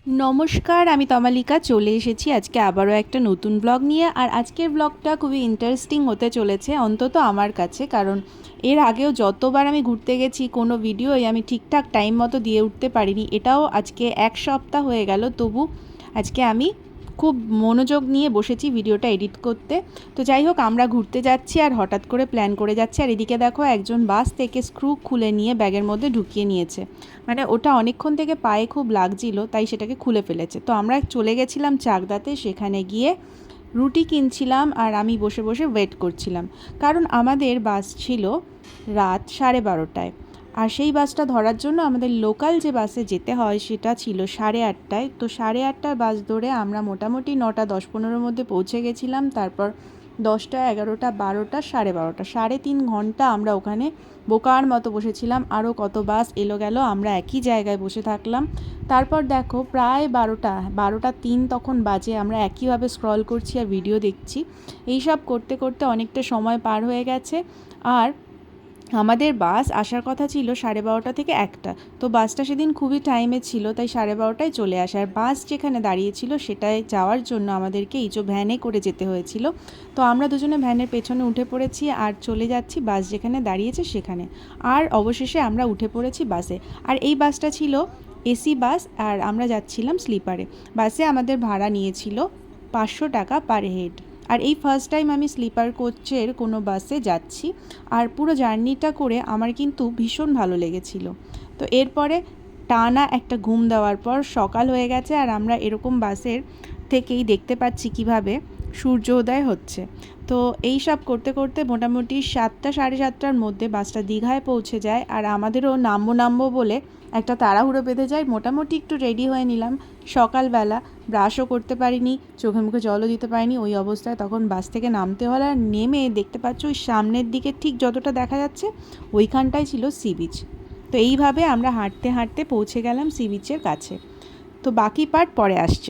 নমস্কার, আমি তমালিকা চলে এসেছি আজকে আবারও একটা নতুন ব্লগ নিয়ে। আর আজকের ব্লগটা খুবই ইন্টারেস্টিং হতে চলেছে, অন্তত আমার কাছে। কারণ এর আগেও যতবার আমি ঘুরতে গেছি কোনো ভিডিওই আমি ঠিকঠাক টাইম মতো দিয়ে উঠতে পারিনি। এটাও আজকে এক সপ্তাহ হয়ে গেল, তবু আজকে আমি খুব মনোযোগ নিয়ে বসেছি ভিডিওটা এডিট করতে। তো যাই হোক, আমরা ঘুরতে যাচ্ছি আর হঠাৎ করে প্ল্যান করে যাচ্ছি। আর এদিকে দেখো, একজন বাস থেকে স্ক্রু খুলে নিয়ে ব্যাগের মধ্যে ঢুকিয়ে নিয়েছে। মানে ওটা অনেকক্ষণ থেকে পায়ে খুব লাগছিল, তাই সেটাকে খুলে ফেলেছে। তো আমরা চলে গেছিলাম চাকদাতে, সেখানে গিয়ে রুটি কিনছিলাম আর আমি বসে বসে ওয়েট করছিলাম। কারণ আমাদের বাস ছিল রাত 12:30টায়, আর সেই বাসটা ধরার জন্য আমাদের লোকাল যে বাসে যেতে হয় সেটা ছিল 8:30টায়। তো 8:30টার বাস ধরে আমরা মোটামুটি 9টা 10-15 মধ্যে পৌঁছে গেছিলাম। তারপর 10টা 11টা 12টা 12:30 3.5 ঘন্টা আমরা ওখানে বোকার মতো বসেছিলাম। আরও কত বাস এলো গেল, আমরা একই জায়গায় বসে থাকলাম। তারপর দেখো, প্রায় 12টা 3 তখন বাজে, আমরা একইভাবে স্ক্রল করছি আর ভিডিও দেখছি। এইসব করতে করতে অনেকটা সময় পার হয়ে গেছে। আর আমাদের বাস আসার কথা ছিল 12:30 থেকে 1টা। তো বাসটা সেদিন খুবই টাইমে ছিল, তাই 12:30টায় চলে আসে। আর বাস যেখানে দাঁড়িয়েছিল সেটায় যাওয়ার জন্য আমাদেরকে ভ্যানে করে যেতে হয়েছিল। তো আমরা দুজনে ভ্যানের পেছনে উঠে পড়েছি আর চলে যাচ্ছি বাস যেখানে দাঁড়িয়েছে সেখানে। আর অবশেষে আমরা উঠে পড়েছি বাসে। আর এই বাসটা ছিল এসি বাস, আর আমরা যাচ্ছিলাম স্লিপারে। বাসে আমাদের ভাড়া নিয়েছিল 500 টাকা পার হেড। আর এই ফার্স্ট টাইম আমি স্লিপার কোচের কোনো বাসে যাচ্ছি। আর পুরো জার্নিটা করে আমার কিন্তু ভীষণ ভালো লেগেছিল। তো এরপরে টানা একটা ঘুম দেওয়ার পর সকাল হয়ে গেছে, আর আমরা এরকম বাসের থেকেই দেখতে পাচ্ছি কিভাবে সূর্যোদয় হচ্ছে। তো এই সব করতে করতে মোটামুটি 7টা 7:30টার মধ্যে বাসটা দীঘায় পৌঁছে যায়। আর আমাদেরও নামবো বলে একটা তাড়াহুড়ো বেঁধে যায়। মোটামুটি একটু রেডি হয়ে নিলাম। সকালবেলা ব্রাশও করতে পারিনি, চোখে মুখে জলও দিতে পারিনি, ওই অবস্থায় তখন বাস থেকে নামতে হলো। আর নেমে দেখতে পাচ্ছ ওই সামনের দিকে ঠিক যতটা দেখা যাচ্ছে ওইখানটাই ছিল সি বিচ। তো এইভাবে আমরা হাঁটতে হাঁটতে পৌঁছে গেলাম সি বিচের কাছে। তো বাকি পার্ট পরে আসছে।